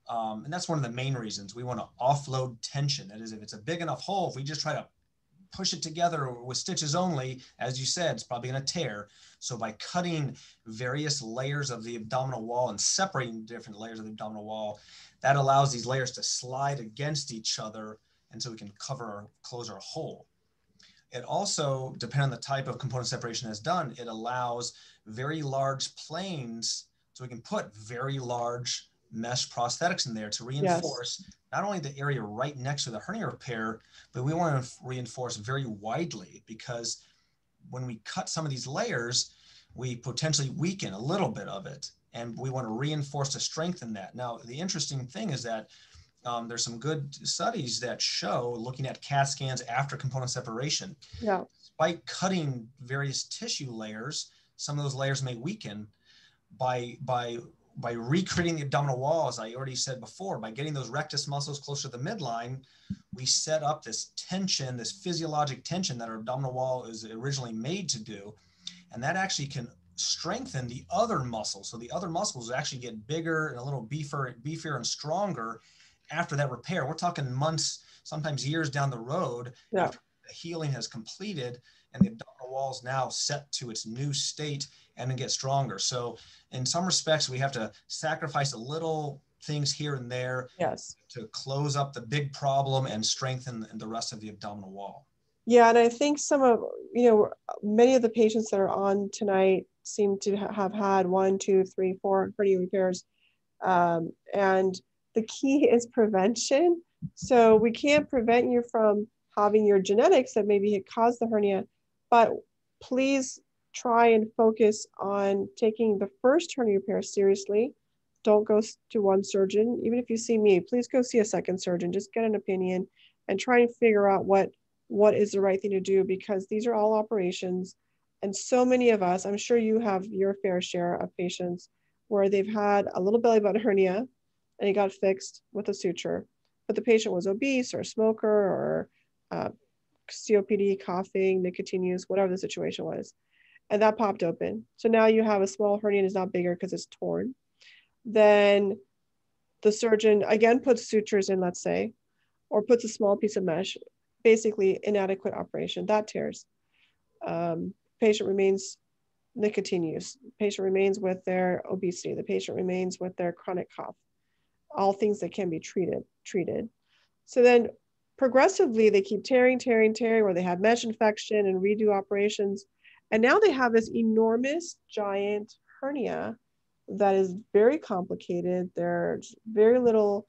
And that's one of the main reasons we want to offload tension. That is, if it's a big enough hole, if we just try to push it together with stitches only, as you said, it's probably going to tear. So by cutting various layers of the abdominal wall and separating different layers of the abdominal wall, that allows these layers to slide against each other, and so we can close our hole. It also, depending on the type of component separation that's done, it allows very large planes, so we can put very large mesh prosthetics in there to reinforce not only the area right next to the hernia repair, but we want to reinforce very widely, because when we cut some of these layers, we potentially weaken a little bit of it, and we want to reinforce to strengthen that. Now, the interesting thing is that there's some good studies that show, looking at CAT scans after component separation, despite cutting various tissue layers, some of those layers may weaken. By recreating the abdominal wall, as I already said before, by getting those rectus muscles closer to the midline, we set up this tension, this physiologic tension that our abdominal wall is originally made to do. And that actually can strengthen the other muscles. So the other muscles actually get bigger and a little beefier and stronger after that repair. We're talking months, sometimes years down the road after the healing has completed and the abdominal wall is now set to its new state and then get stronger. So in some respects, we have to sacrifice a little things here and there to close up the big problem and strengthen the rest of the abdominal wall. Yeah, and I think many of the patients that are on tonight seem to have had 1, 2, 3, 4 hernia repairs. And the key is prevention. So we can't prevent you from having your genetics that maybe had caused the hernia, but please try and focus on taking the first hernia repair seriously. Don't go to one surgeon. Even if you see me, please go see a second surgeon. Just get an opinion and try and figure out what is the right thing to do, because these are all operations. And so many of us, I'm sure you have your fair share of patients where they've had a little belly button hernia and it got fixed with a suture, but the patient was obese or a smoker or COPD, coughing, nicotine use, whatever the situation was. And that popped open. So now you have a small hernia and it's not bigger because it's torn. Then the surgeon again puts sutures in, let's say, or puts a small piece of mesh, basically inadequate operation, that tears. Patient remains nicotine use. Patient remains with their obesity. The patient remains with their chronic cough. All things that can be treated. So then progressively they keep tearing, where they have mesh infection and redo operations. And now they have this enormous giant hernia that is very complicated. There's very little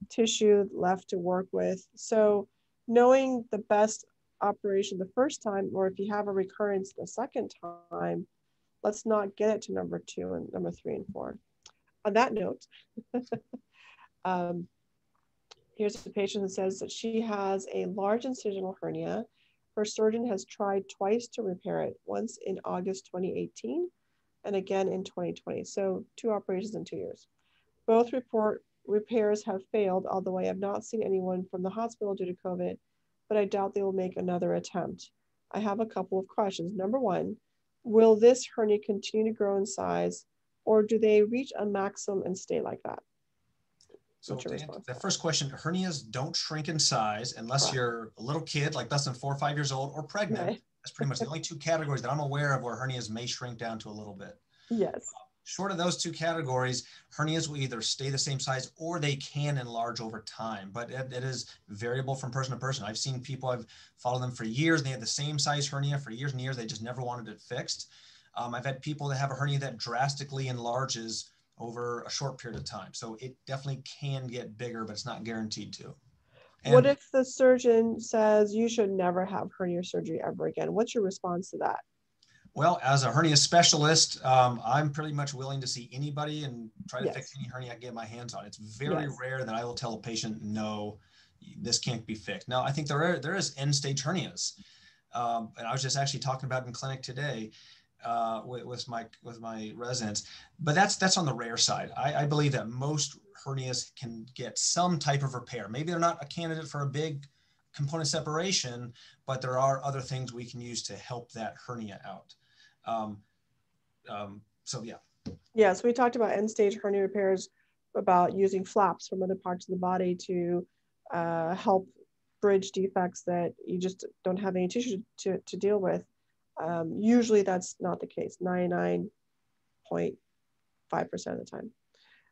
tissue left to work with. So knowing the best operation the first time, or if you have a recurrence the second time, let's not get it to number 2 and number 3 and 4. On that note, here's a patient that says that she has a large incisional hernia. Her surgeon has tried twice to repair it, once in August 2018 and again in 2020. So 2 operations in 2 years. Both repairs have failed, although I have not seen anyone from the hospital due to COVID, but I doubt they will make another attempt. I have a couple of questions. Number 1, will this hernia continue to grow in size, or do they reach a maximum and stay like that? So the first question, hernias don't shrink in size unless you're a little kid, like less than 4 or 5 years old, or pregnant. Right. That's pretty much the only 2 categories that I'm aware of where hernias may shrink down to a little bit. Yes. Short of those 2 categories, hernias will either stay the same size or they can enlarge over time, but it is variable from person to person. I've seen people, I've followed them for years, and they had the same size hernia for years and years. They just never wanted it fixed. I've had people that have a hernia that drastically enlarges over a short period of time. So it definitely can get bigger, but it's not guaranteed to. And what if the surgeon says you should never have hernia surgery ever again? What's your response to that? Well, as a hernia specialist, I'm pretty much willing to see anybody and try to fix any hernia I get my hands on. It's very rare that I will tell a patient, no, this can't be fixed. Now, I think there is end-stage hernias. And I was just actually talking about in clinic today with my residents, but that's on the rare side. I believe that most hernias can get some type of repair. Maybe they're not a candidate for a big component separation, but there are other things we can use to help that hernia out. So yeah. Yes, we talked about end-stage hernia repairs, about using flaps from other parts of the body to help bridge defects that you just don't have any tissue to deal with. Usually that's not the case, 99.5% of the time.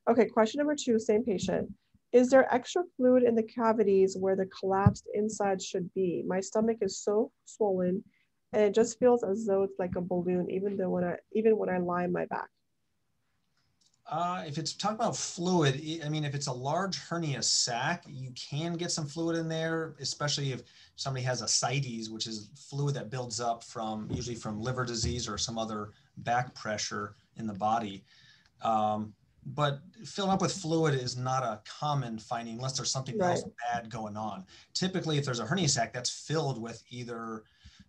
Okay, question number 2, same patient. Is there extra fluid in the cavities where the collapsed inside should be? My stomach is so swollen and it just feels as though it's like a balloon, even when I lie on my back. If it's talking about fluid, I mean, if it's a large hernia sac, you can get some fluid in there, especially if somebody has ascites, which is fluid that builds up usually from liver disease or some other back pressure in the body. But filling up with fluid is not a common finding unless there's something else bad going on. Typically, if there's a hernia sac, that's filled with either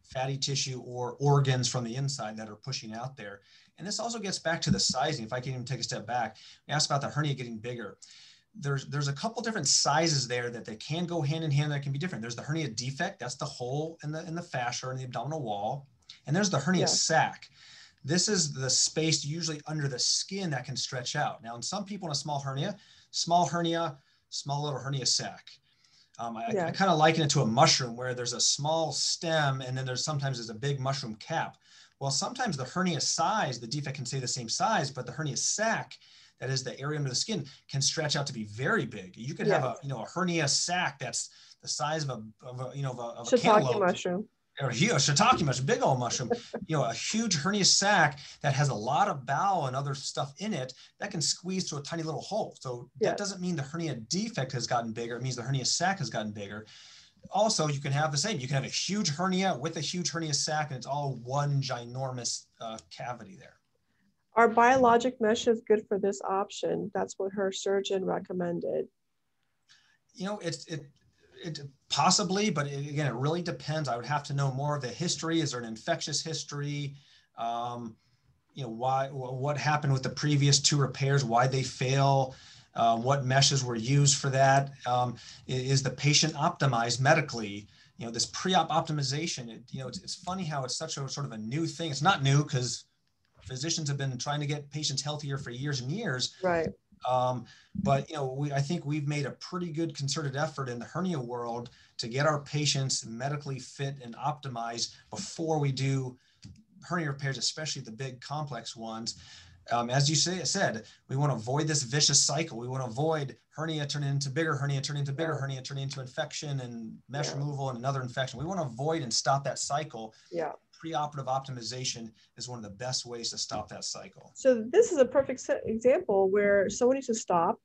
fatty tissue or organs from the inside that are pushing out there. And this also gets back to the sizing. If I can even take a step back, we asked about the hernia getting bigger. There's a couple different sizes there that they can go hand in hand that can be different. There's the hernia defect, that's the hole in the fascia or in the abdominal wall. And there's the hernia sac. This is the space usually under the skin that can stretch out. Now, in some people in a small little hernia sac. I kind of liken it to a mushroom where there's a small stem and then sometimes there's a big mushroom cap. Well, sometimes the hernia size, the defect can stay the same size, but the hernia sac, that is the area under the skin, can stretch out to be very big. You could have a hernia sac that's the size of a cantaloupe mushroom. Or a shiitake mushroom, big old mushroom, a huge hernia sac that has a lot of bowel and other stuff in it that can squeeze through a tiny little hole. So that doesn't mean the hernia defect has gotten bigger. It means the hernia sac has gotten bigger. Also, you can have the same. You can have a huge hernia with a huge hernia sac, and it's all one ginormous cavity there. Are biologic meshes good for this option? That's what her surgeon recommended. It possibly, but again, it really depends. I would have to know more of the history. Is there an infectious history? What happened with the previous 2 repairs? Why they fail? What meshes were used for that? Is the patient optimized medically? This pre-op optimization, it's funny how it's such a sort of a new thing. It's not new because physicians have been trying to get patients healthier for years and years. Right. But I think we've made a pretty good concerted effort in the hernia world to get our patients medically fit and optimized before we do hernia repairs, especially the big complex ones. As you said, we want to avoid this vicious cycle. We want to avoid hernia turning into bigger hernia, turning into bigger hernia, turning into infection and mesh removal and another infection. We want to avoid and stop that cycle. Yeah. Preoperative optimization is one of the best ways to stop that cycle. So this is a perfect example where someone needs to stop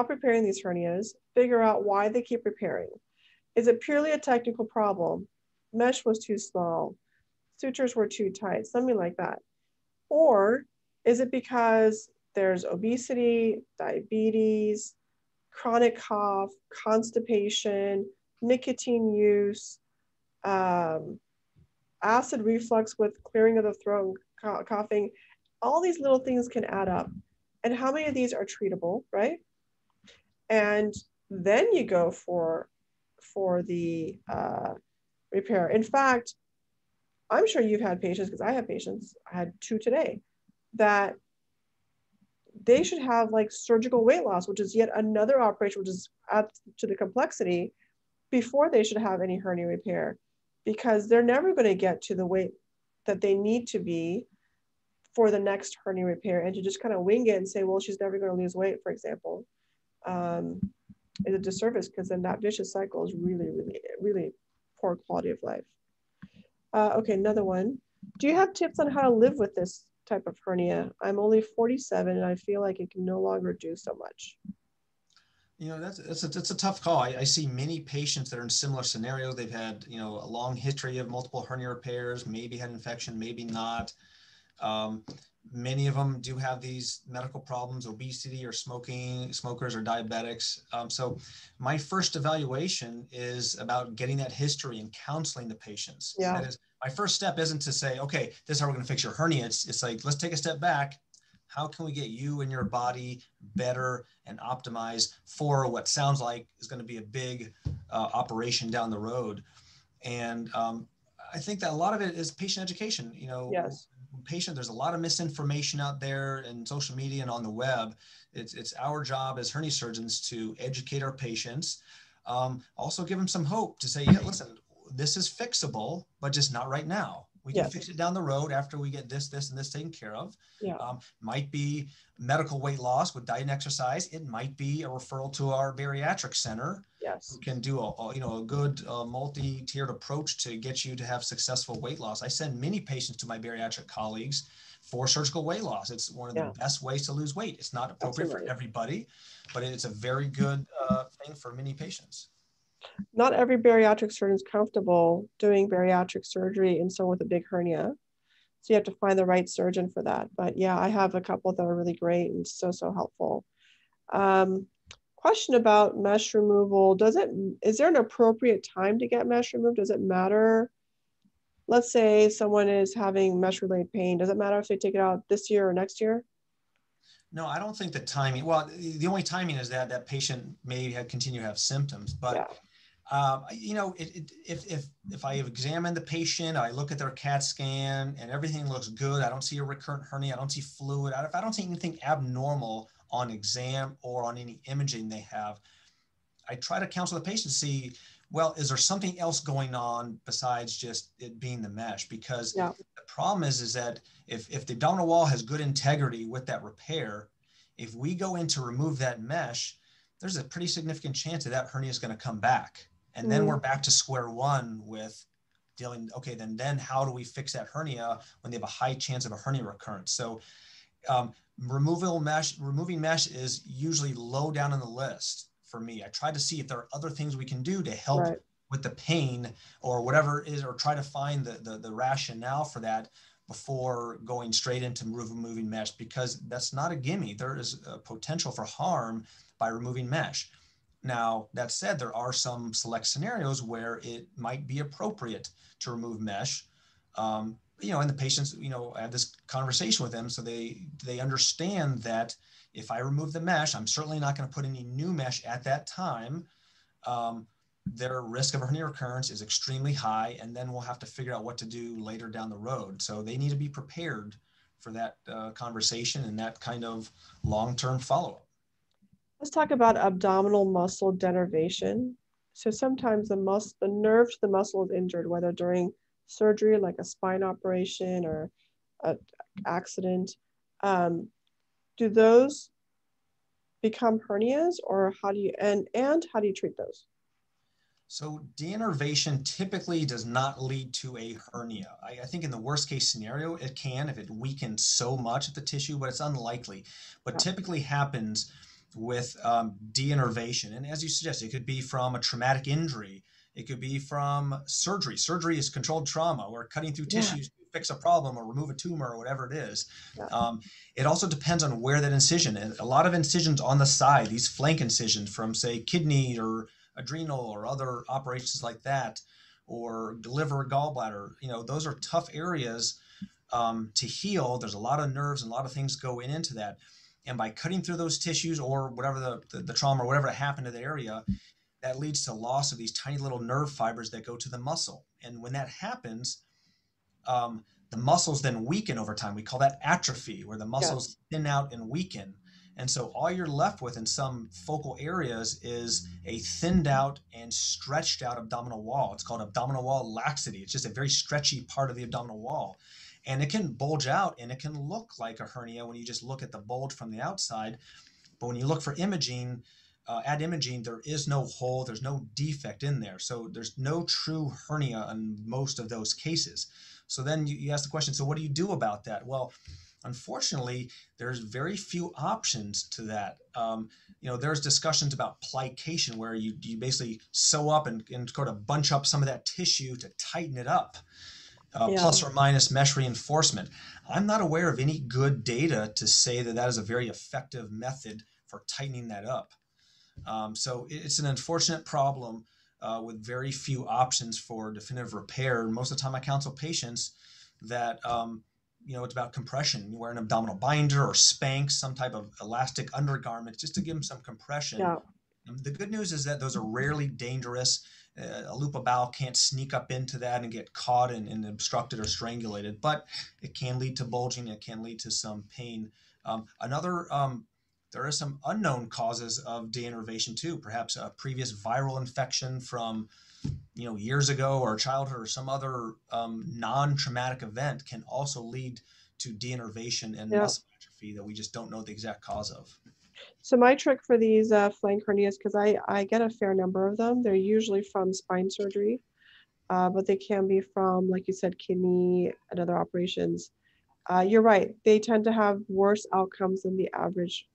repairing these hernias, figure out why they keep repairing. Is it purely a technical problem? Mesh was too small, sutures were too tight, something like that. Or is it because there's obesity, diabetes, chronic cough, constipation, nicotine use, acid reflux with clearing of the throat, coughing? All these little things can add up. And how many of these are treatable, right? And then you go for the repair. In fact, I'm sure you've had patients, because I have patients, I had 2 today, that they should have like surgical weight loss, which is yet another operation, which is add to the complexity, before they should have any hernia repair, because they're never going to get to the weight that they need to be for the next hernia repair. And to just kind of wing it and say, well, she's never going to lose weight, for example, is a disservice, because then that vicious cycle is really, really, really poor quality of life. Okay, another one. Do you have tips on how to live with this type of hernia? I'm only 47 and I feel like it can no longer do so much. That's a tough call. I see many patients that are in similar scenarios. They've had, a long history of multiple hernia repairs, maybe had infection, maybe not. Many of them do have these medical problems, obesity or smokers or diabetics. So my first evaluation is about getting that history and counseling the patients. Yeah. That is, my first step isn't to say, okay, this is how we're going to fix your hernia. It's like, let's take a step back. How can we get you and your body better and optimized for what sounds like is going to be a big operation down the road? And I think that a lot of it is patient education. Yes. There's a lot of misinformation out there in social media and on the web. It's our job as hernia surgeons to educate our patients, also give them some hope to say, yeah, listen, this is fixable, but just not right now. We can fix it down the road after we get this, and this taken care of. Yeah. Might be medical weight loss with diet and exercise. It might be a referral to our bariatric center. Yes. Who can do a good multi-tiered approach to get you to have successful weight loss. I send many patients to my bariatric colleagues for surgical weight loss. It's one of the best ways to lose weight. It's not appropriate for everybody, but it's a very good thing for many patients. Not every bariatric surgeon is comfortable doing bariatric surgery in someone with a big hernia. So you have to find the right surgeon for that. But yeah, I have a couple that are really great and so helpful. Question about mesh removal. Is there an appropriate time to get mesh removed? Does it matter? Let's say someone is having mesh-related pain. Does it matter if they take it out this year or next year? No, I don't think the timing, well, the only timing is that patient may continue to have symptoms, but if I examine the patient, I look at their CAT scan and everything looks good, I don't see a recurrent hernia, I don't see fluid, if I don't see anything abnormal on exam or on any imaging they have, I try to counsel the patient to see, well, is there something else going on besides just it being the mesh? Because the problem is that if the abdominal wall has good integrity with that repair, if we go in to remove that mesh, there's a pretty significant chance that hernia is going to come back. And then we're back to square one with dealing, okay, then how do we fix that hernia when they have a high chance of a hernia recurrence? So removing mesh is usually low down on the list for me. I try to see if there are other things we can do to help with the pain or whatever it is, or try to find the rationale for that before going straight into removing mesh, because that's not a gimme. There is a potential for harm by removing mesh. Now, that said, there are some select scenarios where it might be appropriate to remove mesh. And the patients, I have this conversation with them so they understand that if I remove the mesh, I'm certainly not going to put any new mesh at that time. Their risk of hernia recurrence is extremely high, and then we'll have to figure out what to do later down the road. So they need to be prepared that conversation and that kind of long-term follow-up. Let's talk about abdominal muscle denervation. So sometimes the nerve to the muscle is injured, whether during surgery, like a spine operation or an accident. Do those become hernias, or how do you, and how do you treat those? So denervation typically does not lead to a hernia. I think in the worst case scenario, it can if it weakens so much of the tissue, but it's unlikely. But typically happens with denervation. And as you suggest, it could be from a traumatic injury. It could be from surgery. Surgery is controlled trauma. We're cutting through tissues to fix a problem or remove a tumor or whatever it is. It also depends on where that incision is. A lot of incisions on the side, these flank incisions from, say, kidney or adrenal or other operations like that, or liver, gallbladder, those are tough areas to heal. There's a lot of nerves and a lot of things go into that. And by cutting through those tissues or whatever the trauma or whatever happened to that area, that leads to loss of these tiny little nerve fibers that go to the muscle. And when that happens, the muscles then weaken over time. We call that atrophy, where the muscles thin out and weaken. And so all you're left with in some focal areas is a thinned out and stretched out abdominal wall. It's called abdominal wall laxity. It's just a very stretchy part of the abdominal wall. And it can bulge out and it can look like a hernia when you just look at the bulge from the outside. But when you look for imaging, at imaging, there is no hole, there's no defect in there. So there's no true hernia in most of those cases. So then you ask the question, so what do you do about that? Well, unfortunately, there's very few options to that. There's discussions about plication, where you basically sew up and sort of bunch up some of that tissue to tighten it up, plus or minus mesh reinforcement. I'm not aware of any good data to say that that is a very effective method for tightening that up. So it's an unfortunate problem with very few options for definitive repair. Most of the time I counsel patients that it's about compression. You wear an abdominal binder or Spanx, some type of elastic undergarment, just to give them some compression. The good news is that those are rarely dangerous. A loop of bowel can't sneak up into that and get caught and obstructed or strangulated, but it can lead to bulging. It can lead to some pain. There are some unknown causes of denervation too. Perhaps a previous viral infection from years ago, or childhood, or some other non-traumatic event can also lead to denervation and muscle atrophy that we just don't know the exact cause of. So my trick for these flank hernias, because I get a fair number of them, they're usually from spine surgery, but they can be from, like you said, kidney and other operations. You're right. They tend to have worse outcomes than the average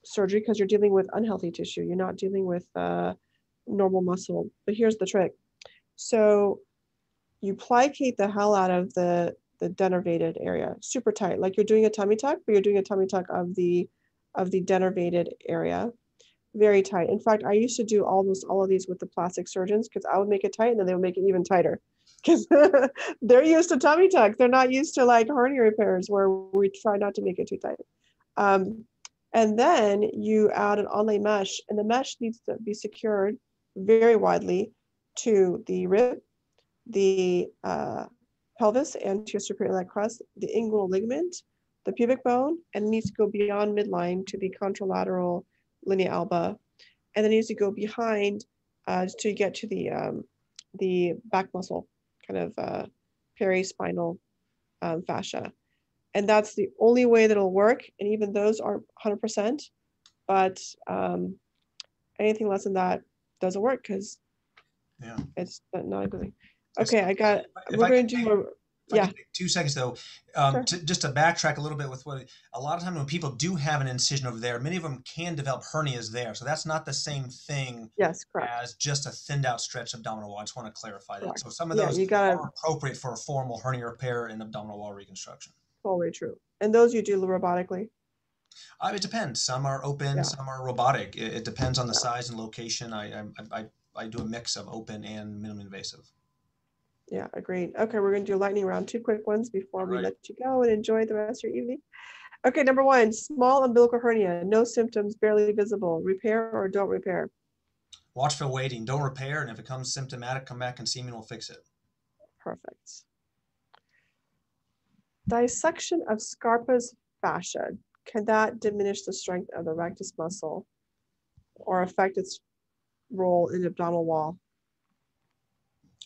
surgery, because you're dealing with unhealthy tissue. You're not dealing with normal muscle. But here's the trick. So you plicate the hell out of the denervated area, super tight, like you're doing a tummy tuck, but you're doing a tummy tuck of the denervated area, very tight. In fact, I used to do almost all of these with the plastic surgeons, because I would make it tight and then they would make it even tighter, because they're used to tummy tucks. They're not used to like hernia repairs where we try not to make it too tight. And then you add an onlay mesh, and the mesh needs to be secured very widely to the rib, the pelvis, anterior superior iliac crest, the inguinal ligament, the pubic bone, and it needs to go beyond midline to the contralateral linea alba, and then it needs to go behind to get to the back muscle, kind of perispinal fascia. And that's the only way that it'll work. And even those aren't 100%, but anything less than that doesn't work, because it's not a good thing. Okay, we're going to do a, 2 seconds though, sure. Just to backtrack a little bit with what, a lot of time when people do have an incision over there, many of them can develop hernias there. So that's not the same thing as just a thinned out stretch abdominal wall. I just want to clarify that. So some of those are appropriate for a formal hernia repair and abdominal wall reconstruction. Totally true. And those you do robotically? It depends. Some are open, some are robotic. It depends on the size and location. I do a mix of open and minimally invasive. Yeah, agreed. Okay, we're going to do a lightning round, 2 quick ones before we let you go and enjoy the rest of your evening. Okay, number 1, small umbilical hernia, no symptoms, barely visible. Repair or don't repair? Watchful waiting. Don't repair, and if it comes symptomatic, come back and see me and we'll fix it. Perfect. Dissection of Scarpa's fascia, can that diminish the strength of the rectus muscle or affect its role in the abdominal wall?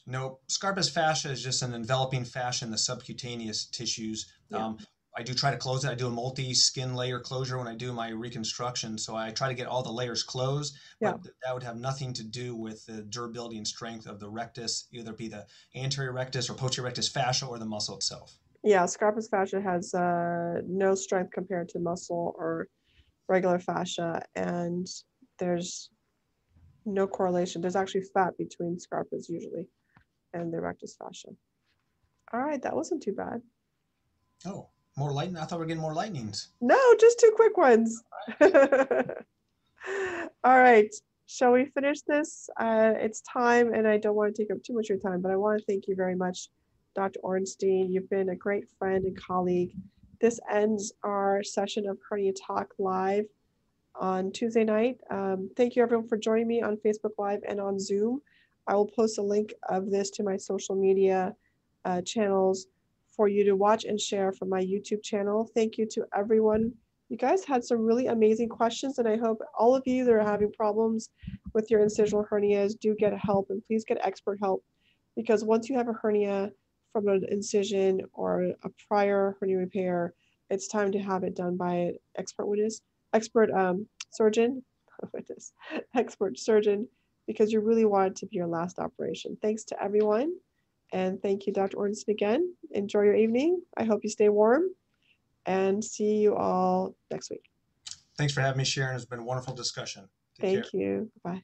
No, Scarpa's fascia is just an enveloping fascia in the subcutaneous tissues. Yeah. I do try to close it. I do a multi-skin layer closure when I do my reconstruction. So I try to get all the layers closed, Yeah. but that would have nothing to do with the durability and strength of the rectus, either be the anterior rectus or posterior rectus fascia or the muscle itself. Yeah, Scarpa's fascia has no strength compared to muscle or regular fascia, and there's no correlation. There's actually fat between Scarpa's usually and the rectus fascia. All right, that wasn't too bad. Oh, more lightning? I thought we were getting more lightnings. No, just two quick ones. All right, shall we finish this? It's time, and I don't want to take up too much of your time, but I want to thank you very much, Dr. Orenstein. You've been a great friend and colleague. This ends our session of HerniaTalk Live on Tuesday night. Thank you everyone for joining me on Facebook Live and on Zoom. I will post a link of this to my social media channels for you to watch and share from my YouTube channel. Thank you to everyone. You guys had some really amazing questions, and I hope all of you that are having problems with your incisional hernias do get help, and please get expert help, because once you have a hernia from an incision or a prior hernia repair, it's time to have it done by an expert surgeon, expert surgeon, because you really want it to be your last operation. Thanks to everyone. And thank you, Dr. Orenstein, again. Enjoy your evening. I hope you stay warm, and see you all next week. Thanks for having me, Sharon. It's been a wonderful discussion. Thank you. Bye.